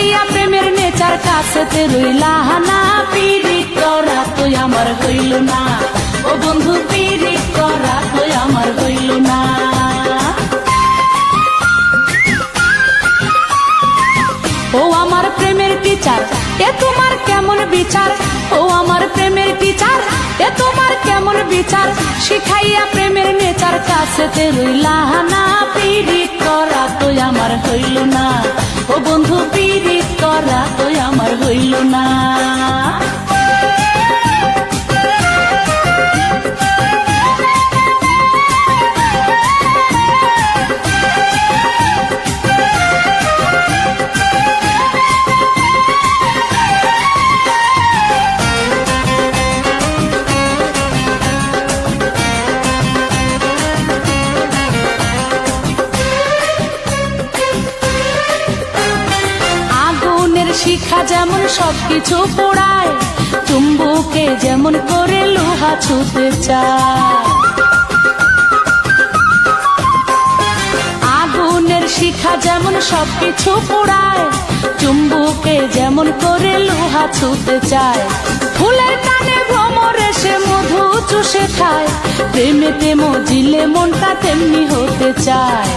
শিখাইয়া প্রেমের নেচার কাছেতে রইলা না, পিরিত করা তুই আমার হইল না, ও বন্ধু পিরিত করা তুই আমার হইল না। ও আমার প্রেমের টিচার, এ তোমার কেমন বিচার, ও আমার প্রেমের টিচার, এ তোমার কেমন বিচার, শিখাইয়া প্রেমের নেচার কাছেতে রইলা না, পিরিত করা তুই আমার হইল না, ও বন্ধু পিরিত করা তুই আমার হইল না। শিখা যেমন সবকিছু পোড়ায়, চুম্বুকে যেমন করে লোহা ছুঁতে চায়। আগুনের শিখা যেমন সবকিছু পোড়ায়, চুম্বুকে যেমন করে লোহা ছুঁতে চায়। ফুলের টানে ভ্রমরে সে মধু চুষে খায়, প্রেমেতে মজিলে মনটা তেমনি হতে চায়।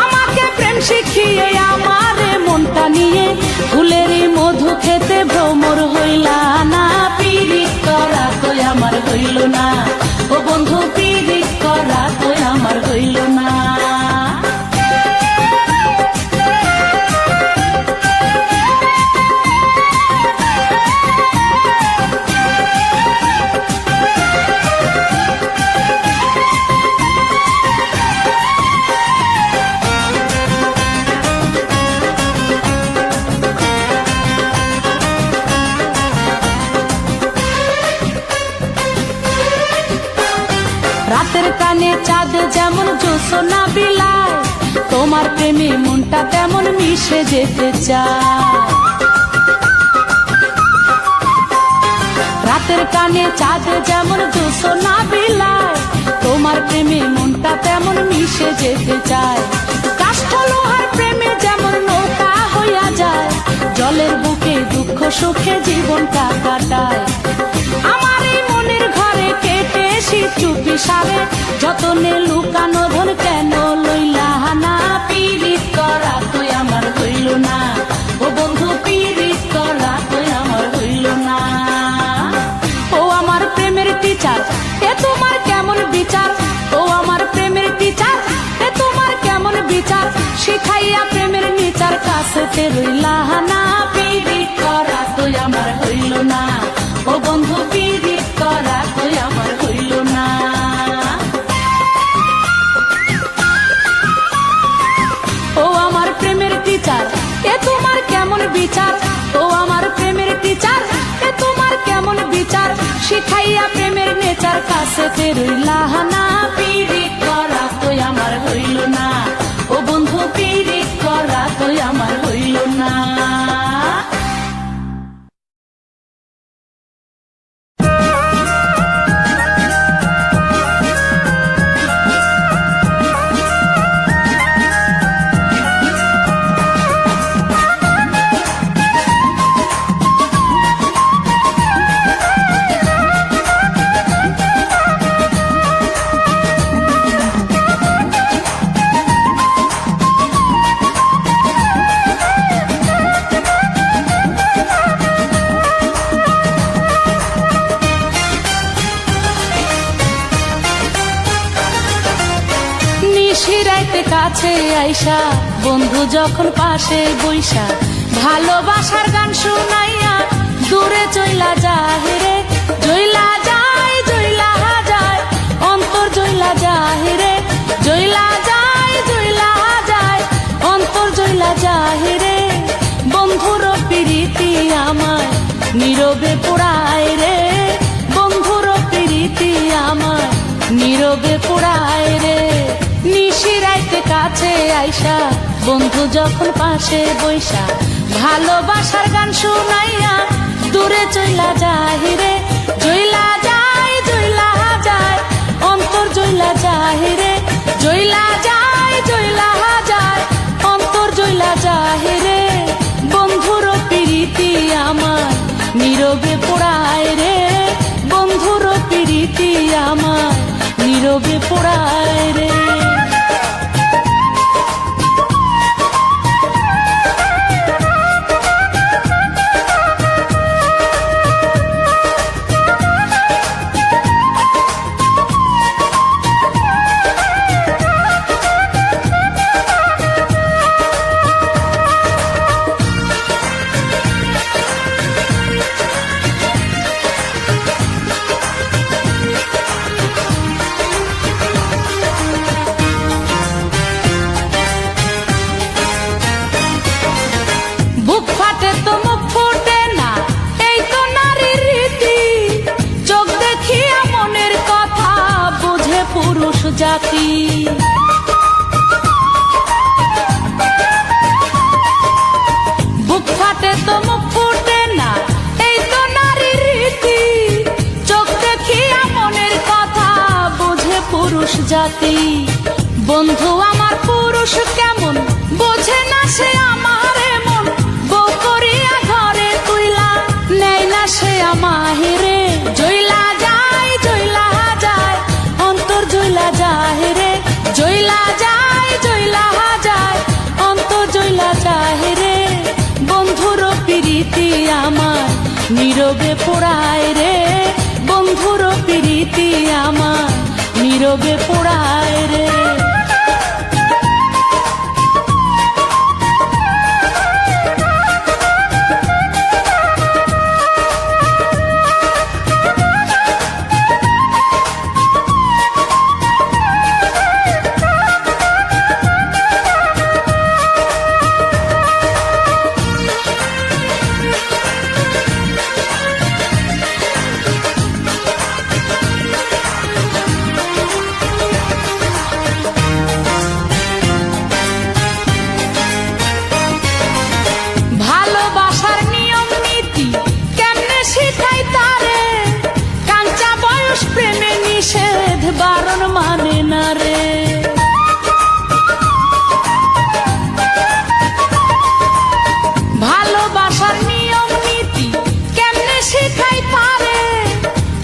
আমাকে প্রেম শিখিয়ে আমারে মনটা নিয়ে, ফুলেরই মধু খেতে ভ্রমর হইলা না, পিরিত করা তুই আমার হইল না, ও বন্ধু পিরিত করা তুই আমার হইল না। রাতের কানে চাঁদ যেমন জোছনা বিলায়, তোমার প্রেমে মনটা তেমন মিশে যেতে চায়। রাতের কানে চাঁদ যেমন জোছনা বিলায়, তোমার প্রেমে মনটা তেমন মিশে যেতে চায়। কাষ্ঠ লোহার প্রেমে যেমন নৌকা হইয়া যায়, জলের বুকে দুঃখ সুখে জীবনটা কাটায়। আমার এই মনের ঘরে কেটে চুপি সারে, যতনে লুকানো ধন কেন লইলা না, পিরিত করা তুই আমার হইল না, ও বন্ধু পিরিত করা তুই আমার হইল না। ও আমার প্রেমের টিচার, এ তোমার কেমন বিচার, ও আমার প্রেমের টিচার, এ তোমার কেমন বিচার, শিখাইয়া প্রেমের নিচার কাছেতে রইলা না, পিরিত করা তুই আমার হইল না, ও বন্ধু পিরিত করা তুই আমার হইল না। ও আমার প্রেমের টিচার, এ তোমার কেমন বিচার, ও আমার প্রেমের টিচার, এ তোমার কেমন বিচার, শিখাইয়া প্রেমের নেচার কাছেতে রইলা না, পিরিত করা তুই আমার হইল না, ও বন্ধু পিরিত করা তুই আমার হইল না। কাছে আইসা বন্ধু যখন পাশে বইসা, ভালোবাসার গান শুনাইয়া দূরে চইলা যায় রে, জইলা যায় জইলা যায় অন্তর জইলা যায় রে, জইলা যায় জইলা যায় অন্তর জইলা যায় রে। বন্ধুর প্রীতি আমায় নীরবে পোড়ায় রে, বন্ধুর প্রীতি আমায় নীরবে পোড়ায় রে। নিশিরাইতে কাছে আইসা বন্ধু যখন পাশে বইসা, ভালোবাসার গান শুনাইয়া দূরে চইলা যায় রে, জইলা যায় জইলা যায় অন্তর জইলা যায় রে, জইলা যায় জইলা যায় অন্তর জইলা যায় রে। বন্ধুর জাতি। বুক ফাটে তো মুখ ফুটে না, এই তো নারীর রীতি। চোখ দেখিয়া মনের কথা বোঝে পুরুষ জাতি। বন্ধু আমার পুরুষ কেমন, বোঝে না সে আমার এমন। বউ করিয়া ঘরে তুইলা নেয় না সে আমাহিরে। জইলা যায় জইলা যায় অন্তর জইলা যায় রে। জইলা যায় জইলা যায় অন্তর জইলা যায় রে। বন্ধুর প্রীতি আমার নীরবে পোড়ায় রে। বন্ধুর প্রীতি আমার নীরবে পোড়ায় রে। ভালোবাসার নিয়ম নীতি কেমনে শিখাই তারে। কাঁচা বয়স প্রেমে নিষেধ বারণ মানে না রে। ভালোবাসার নিয়ম নীতি কেমনে শিখাই তারে।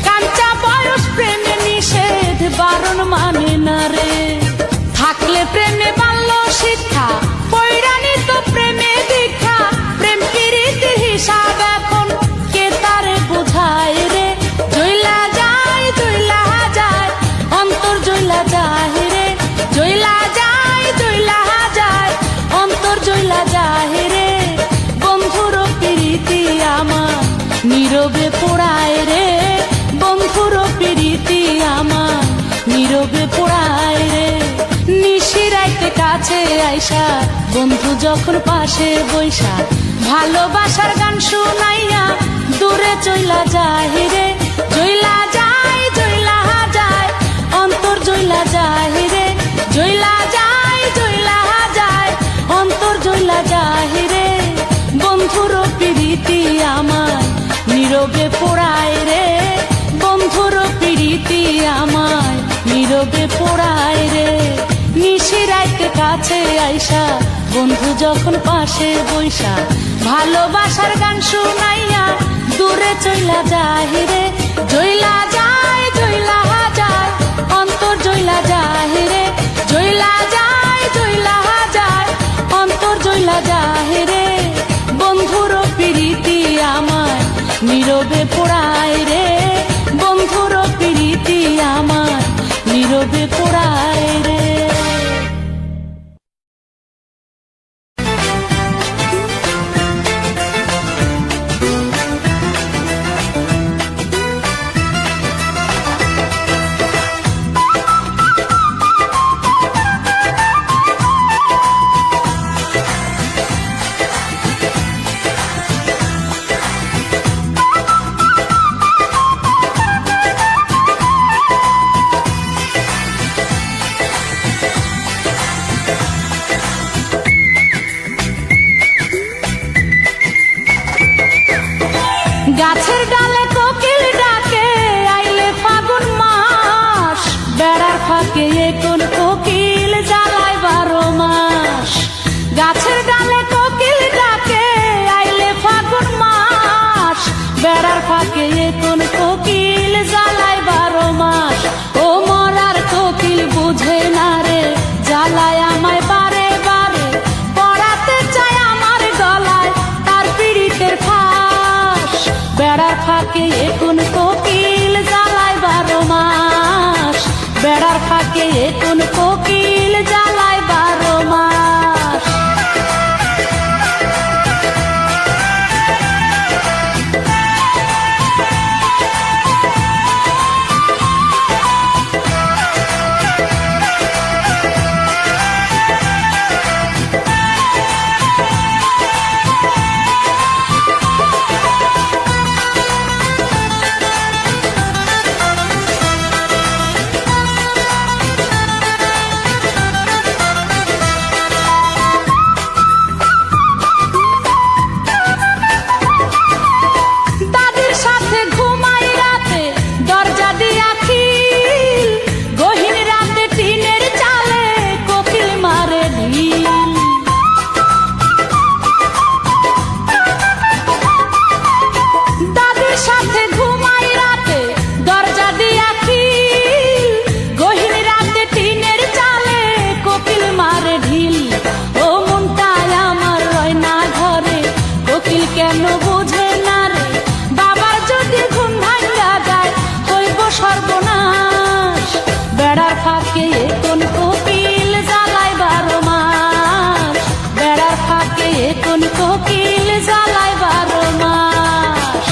কাঁচা বয়স প্রেমে নিষেধ বারণ মানে না রে। থাকলে প্রেমে বাল্য শিক্ষা, পৈরানি তো প্রেমে দীক্ষা। প্রেম প্রীতির হিসাব এখন কে তারে বোঝায় রে। জইলা যায় জইলা যায় অন্তর জইলা যায় রে। জইলা যায় জইলা যায় অন্তর জইলা যায় রে। বন্ধুর প্রীতি আমার নীরবে পোড়ায় রে। বন্ধুর প্রীতি আমার নীরবে পোড়ায় রে। নিশিরাইতে কাছে আইসা বন্ধু যখন পাশে বইসা ভালোবাসার গান শুনাইয়া দূরে চইলা যায় রে। জইলা যায় জইলা যায় অন্তর জইলা যায় রে। জইলা যায় জইলা যায় অন্তর জইলা যায় রে। বন্ধুর প্রীতি আমার নীরবে পোড়ায় রে। বন্ধুর প্রীতি আমার নীরবে পোড়ায় রে। নিশিরাইতে কাছে আইসা বন্ধু যখন পাশে বইসা ভালোবাসার গান শুনাইয়া দূরে চইলা যায় রে। জইলা যায় জইলা যায় অন্তর জইলা যায় রে। জইলা যায় জইলা যায় অন্তর জইলা যায় রে। বন্ধুর প্রীতি আমার নীরবে পোড়ায় রে। বন্ধুর প্রীতি আমার নীরবে পোড়ায় রে। গাছের ডালে কোকিল ডাকে আইলে ফাগুন মাস। বেড়ার ফাঁকে কোন কোকিল জ্বালায় 12 মাস। গাছের ডালে কোকিল ডাকে আইলে ফাগুন মাস। বেড়ার ফাঁকে কোন কোকিল জ্বালায় 12 মাস। ও মরার কোকিল বুঝে না রে, জ্বালায় আমায় বারে বারে। পড়াতে চায় আমার গলায় তার পীড়িতের ফাঁস। বেড়ার ফাঁকে কোন কোকিল জ্বালায় 12 মাস। বেড়ার ফাঁকে কোন কোকিল জ্বালায় 12 মাস। কেন বুঝে না রে, বাবার যদি ঘুম ভাঙা যায় হইব সর্বনাশ। বেড়ার ফাঁকে কোন কোকিল জ্বালায় 12 মাস, বেড়ার ফাঁকে কোন কোকিল জ্বালায় 12 মাস।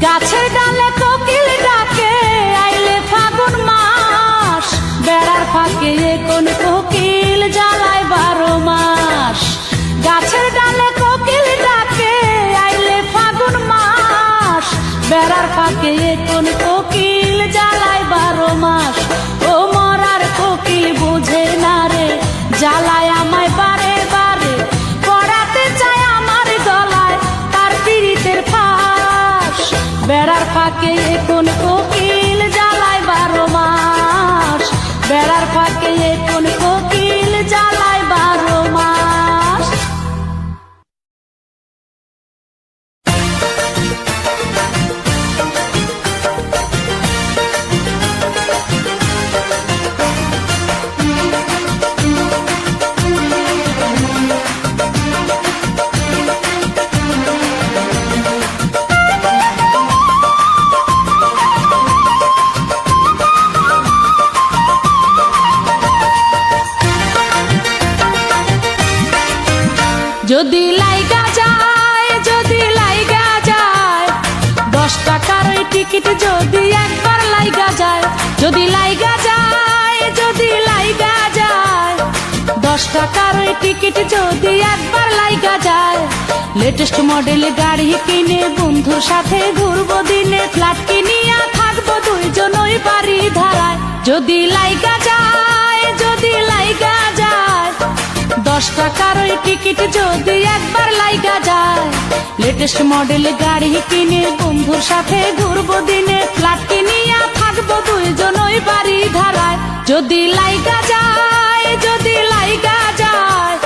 গাছের ডালে কোকিল ডাকে আইলে ফাগুন মাস, বেড়ার ফাঁকে কোন কোকিল জ্বালায় 12 মাস। গাছের ডালে কোকিল ডাকে আইলে ফাগুন মাস, বেড়ার ফাঁকে কোন কোকিল জ্বালায় 12 মাস। ও মরার কোকিল বুঝে না রে, জ্বালায় আমায় বারে বারে, পড়াতে চায় আমার গলায় তার পীড়িতের ফাঁস। বেড়ার ফাঁকে কোন কোকিল জ্বালায় 12 মাস, বেড়ার ফাঁকে কোন কোকিল জ্বালায় 12 মাস। যদি লাইগা যায়, যদি লাইগা যায় 10 টাকার ওই টিকিট যদি একবার লাইগা যায়, যদি লাইগা যায়, যদি লাইগা যায় 10 টাকার ওই টিকিট যদি একবার লাইগা যায়। লেটেস্ট মডেল গাড়ি কিনে বন্ধুর সাথে ঘুরবো দিনে, ফ্ল্যাট কিনিয়া থাকবো দুইজন ওই বাড়ি ধারায়। যদি লাইগা যায়, যদি লাইগা যায় 10 টাকার ওই টিকিট যদি একবার লাইগা যায়। লেটেস্ট মডেল গাড়ি কিনে বন্ধুর সাথে ঘুরবো দিনে, ফ্ল্যাট কিনিয়া থাকবো দুইজন ওই বাড়ি ধারায়। যদি লাইগা যায়, যদি লাইগা যায়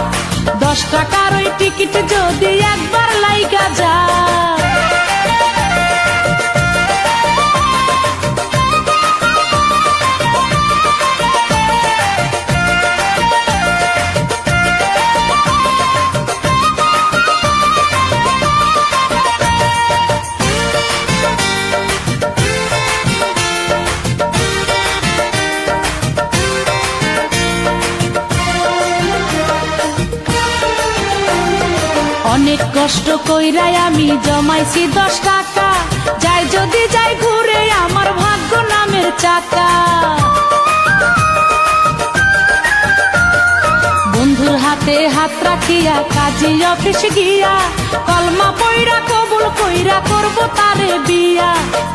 10 টাকার ওই টিকিট যদি একবার লাইগা যায়। অনেক কষ্ট কইরাই আমি জমাইছি 10 টাকা, যাই যদি যাই ঘুরে আমার ভাগ্য নামের চাকা। বন্ধুর হাতে হাত রাখিয়া কাজী অফিস গিয়া, কলমা পইরা কবুল কইরা করব তারে বিয়া।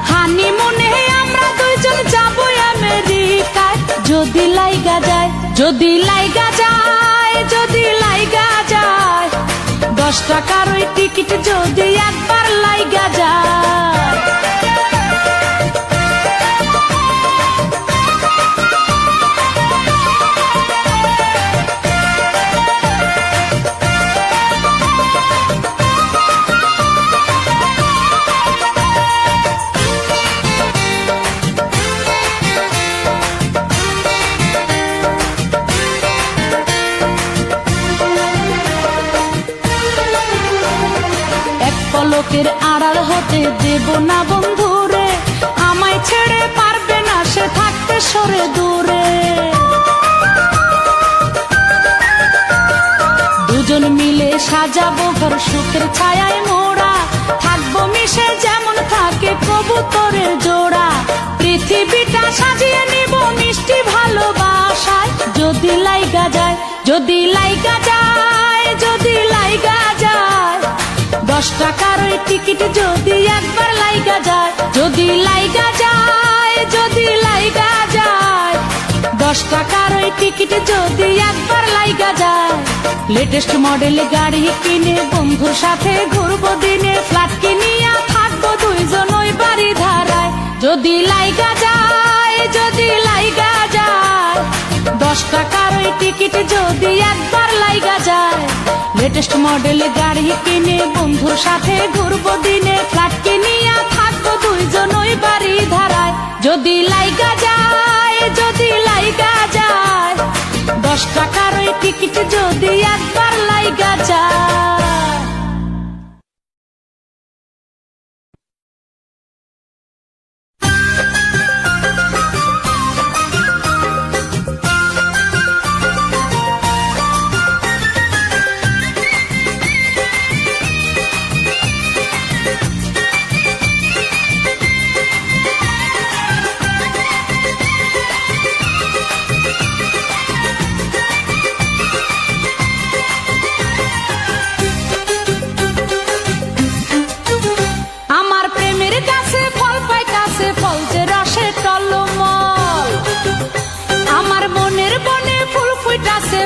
হানিমুনে আমরা দুইজন যাবো আমেরিকায়, যদি লাইগা যায়, যদি লাইগা যায়, যদি লাইগা যায় 10 টাকার ওই টিকিট যদি একবার লাইগা যায়। বুকের আড়াল হতে দেব না বন্ধুরে, আমায় ছেড়ে পারবে না সে থাকতে সরে দূরে। দুজন মিলে সাজাবো ঘর সুখের ছায়ায় মোড়া, থাকবো মিশে যেমন থাকে কবুতরের জোড়া। পৃথিবীটা সাজিয়ে নিব মিষ্টি ভালোবাসায়, যদি লাইগা যায়, যদি লাইগা যায়, যদি লাইগা যায়। 10 টাকার ওই টিকিট যদি একবার লাইগা যায়, যদি লাইগা যায়, যদি লাইগা যায়। 10 টাকার ওই টিকিট যদি একবার লাইগা যায়। লেটেস্ট মডেল গাড়ি কিনে বন্ধুর সাথে ঘুরবো দিনে, ফ্ল্যাট কিনিয়া থাকবো দুইজন ওই বাড়ি ধারায়, যদি লাইগা যায়, যদি লাইগা যায়। 10 টাকার ওই টিকিট যদি একবার লাইগা যায়। লেটেস্ট মডেল গাড়ি কিনে বন্ধুর সাথে ঘুরবো দিনে, ফ্ল্যাট কিনিয়া থাকবো দুইজন ওই বাড়ি ধারায়, যদি লাইগা যায়, যদি লাইগা যায়। 10 টাকার ওই টিকিট যদি একবার লাইগা যায়।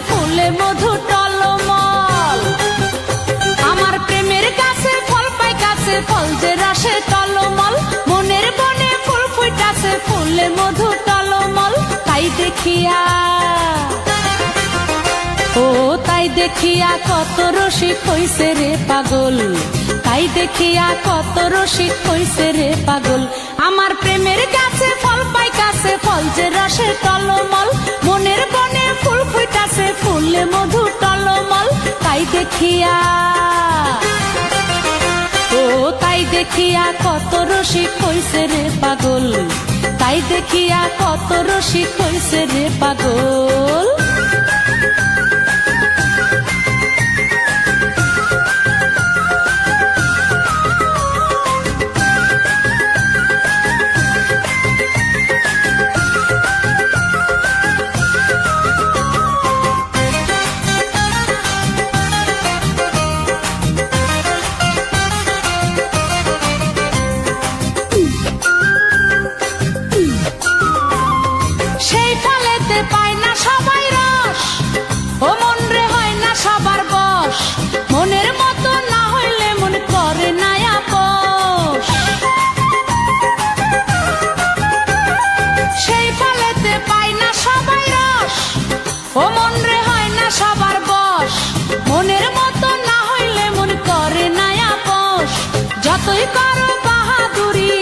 ফুলে মধু টলমল, আমার প্রেমের গাছে ফল পাই কাছে, ফল যে রসে টলমল। মনের বনে ফুল ফুটাছে ফুলে মধু টলমল, তাই দেখিয়া, ও তাই দেখিয়া কত রসিক হইছে রে পাগল, তাই দেখিয়া কত রসিক হইছে রে পাগল। আমার প্রেমের গাছে ফল পাই কাছে, ফল যে রসে টলমল। মনের বনে ফুল ফুটাছে ফুলে মধু টলমল, তাই দেখিয়া, ও তাই দেখিয়া কত রসিক হইছে রে পাগল, তাই দেখিয়া কত রসিক হইছে রে পাগল। যতই পারো বাহাদুরি,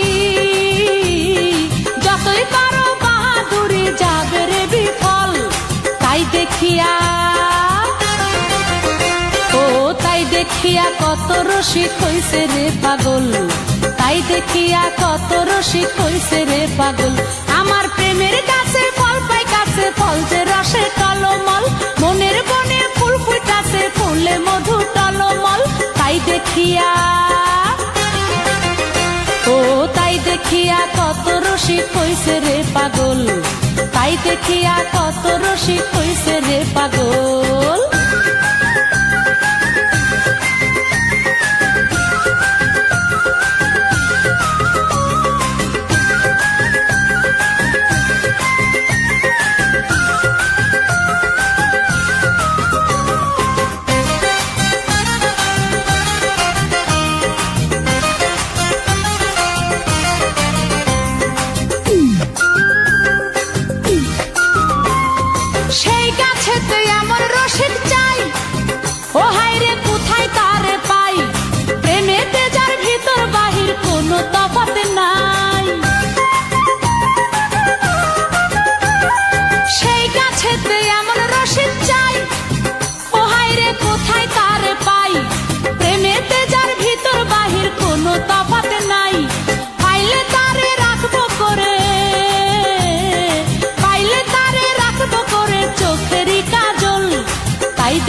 যতই পারো বাহাদুরি, যাবে রে বিফল, তাই দেখিয়া, ও তাই দেখিয়া কত রসিক হইছে রে পাগল, তাই দেখিয়া কত রসিক হইছে রে পাগল। আমার প্রেমের গাছে ফল পাই কাছে, ফল যে রসে টলমল। মনের বনে ফুল ফুটাছে ফুলে মধু টলমল, তাই দেখিয়া, ও তাই দেখিয়া কত রসিক হইছে রে পাগল, তাই দেখিয়া কত রসিক হইছে রে পাগল। সেই গাছেতে এমন রসিক চাই, ও হায়রে কোথায় তারে পাই, প্রেমেতে যার ভিতর বাহির কোনো তফাৎ নাই। সেই গাছেতে এমন রসিক চাই, ও হায়রে কোথায় তারে পাই, প্রেমেতে যার ভিতর বাহির কোনো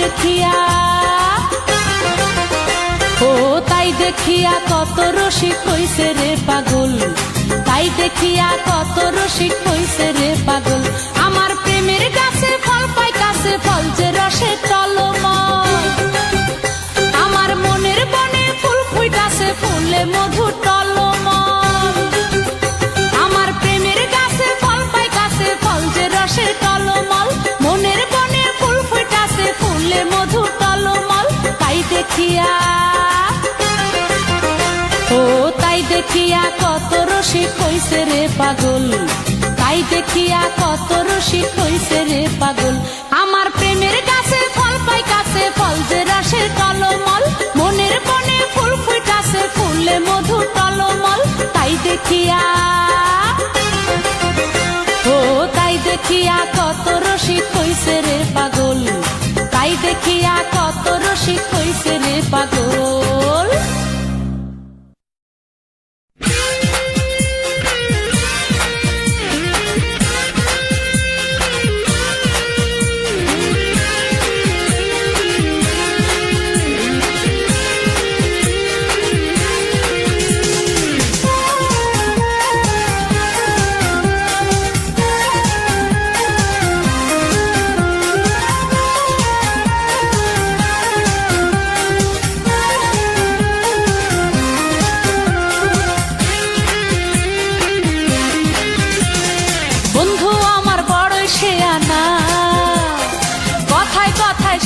দেখিয়া, ও তাই দেখিয়া কত রসিক হইছে রে পাগল, তাই দেখিয়া কত রসিক হইছে রে পাগল। আমার প্রেমের গাছে ফল পাই কাছে ফল যে রসে টলমল, আমার মনের বনে ফুল ফুইটাছে ফুলে মধু টলমল। আমার প্রেমের গাছে ফল পাই কাছে ফল যে রসে টলমল, মনের বনে ফুল ফুইটাছে ফুলে মধু টলমল। তাই দেখিয়া, ও তাই দেখিয়া কত রসিক হইছে রে পাগল, তাই দেখিয়া কত রসিক হইছে রে পাগল। আমার প্রেমের গাছে ফল পাই কাছে ফল যে রসে টলমল, মনের বনে ফুল ফুইটাছে ফুলে মধু টলমল। তাই দেখিয়া, ও তাই দেখিয়া কত রসিক হইছে রে পাগল, তাই দেখিয়া কত রসিক হইছে রে পাগল।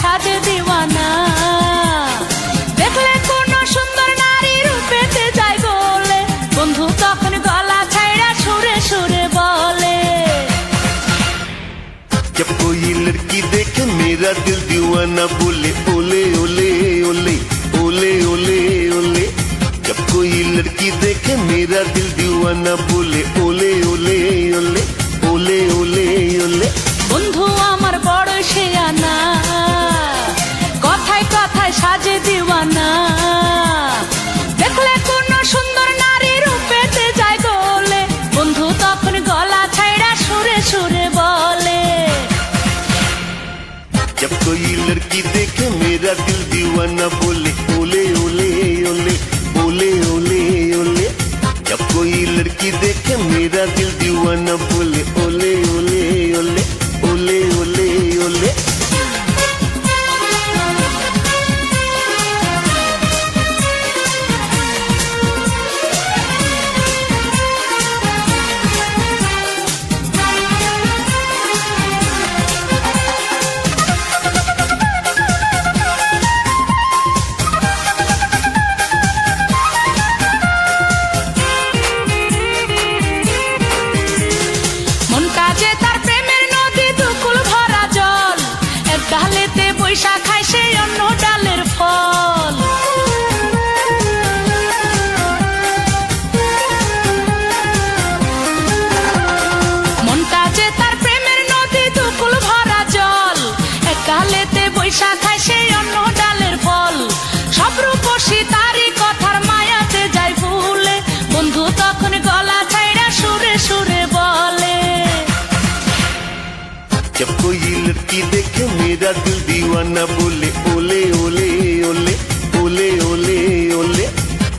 সাজে দিওয়ানা, দেখলে কোন সুন্দর নারী রূপেতে যায় গলে, বন্ধু তখন গলা ছাইড়া সুরে সুরে বলে। जब कोई लड़की देखे मेरा दिल दीवाना बोले ओले ओले ओले ओले ओले ओले। जब कोई लड़की देखे मेरा दिल दीवाना बोले ओले ओले ओले ओले ओले ओले। বন্ধু আমার বড় শেয়ানা, কথায় কথায় সাজে দিওয়ানা, দেখলে কোন সুন্দর নারী রূপেতে যায় গলে, বন্ধু তখন গলা ছাইড়া সুরে সুরে বলে। जब कोई लड़की देखे मेरा दिल दीवाना बोले ओले ओले ओले ओले ओले ओले। जब कोई लड़की देखे मेरा दिल दीवाना बोले ओले ओले ओले ओले ओले ओले। মন কাজে তার প্রেমের নদী দুকুল ভরা জল, এক ডালেতে বৈশা খায় সে অন্য ডালের ফল। মন কাজে তার প্রেমের নদী দুকুল ভরা জল, এক ডালেতে বৈশা খায় সে অন্য ডালের ফল। সব রূপসী তারই কথার মায়াতে যায় ভুলে, বন্ধু তখন গলা ছাইড়া সুরে সুরে বলে। जब कोई लड़की देखे मेरा दिल दीवाना बोले ओले ओले ओले ओले ओले ओले।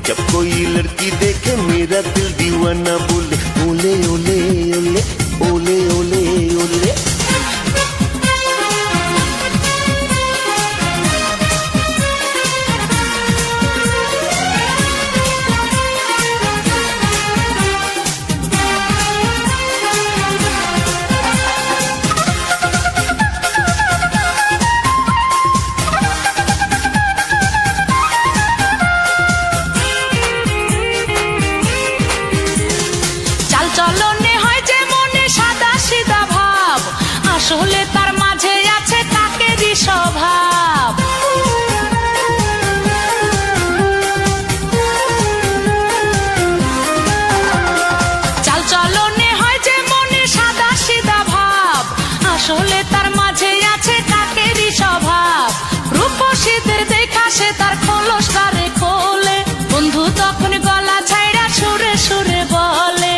जब कोई लड़की देखे मेरा दिल दीवाना बोले ओले ओले ओले ओले ओले ओले। চাল চলনে হয় যে মনে সাদা সিধা ভাব, আসলে তার মাঝে আছে কাকেরই স্বভাব। চাল চলনে হয় যে মনে সাদা সিধা ভাব, আসলে তার মাঝে আছে কাকেরই স্বভাব। রূপসীদের দেখা সে তার খোলস কারে খোলে, বন্ধু তখন গলা ছাইড়া সুরে সুরে বলে।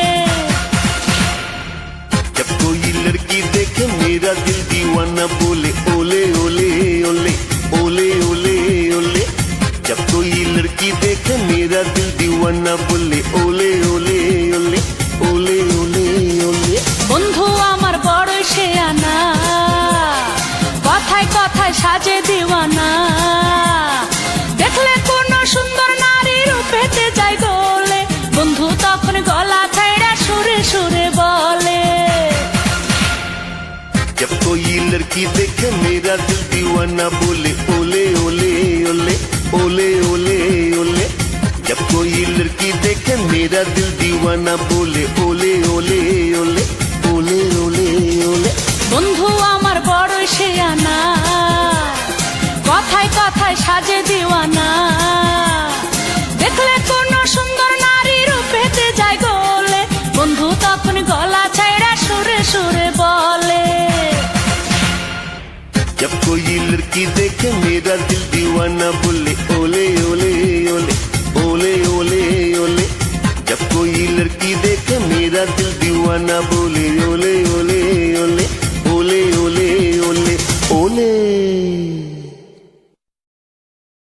जब कोई लड़की देखे मेरा दिल दीवाना बोले ओले ओले ओले लड़की देखे मेरा दिल दीवाना बोले ओले ओले ओले ओले ओले ओले जब कोई लड़की देखे मेरा दिल दीवाना बोले ओले ओले ओले ओले ओले ओले বন্ধু আমার বড় শেয়ানা কথায় কথায় সাজে দিওয়ানা দেখলে কোন সুন্দর নারী রূপেতে যায় গলে বন্ধু তখন গলা ছাইড়া সুরে সুরে বলে जब कोई लड़की देखे मेरा दिल दीवाना बोले ओले ओले ओले ओले ओले ओले जब कोई लड़की देखे मेरा दिल दीवाना बोले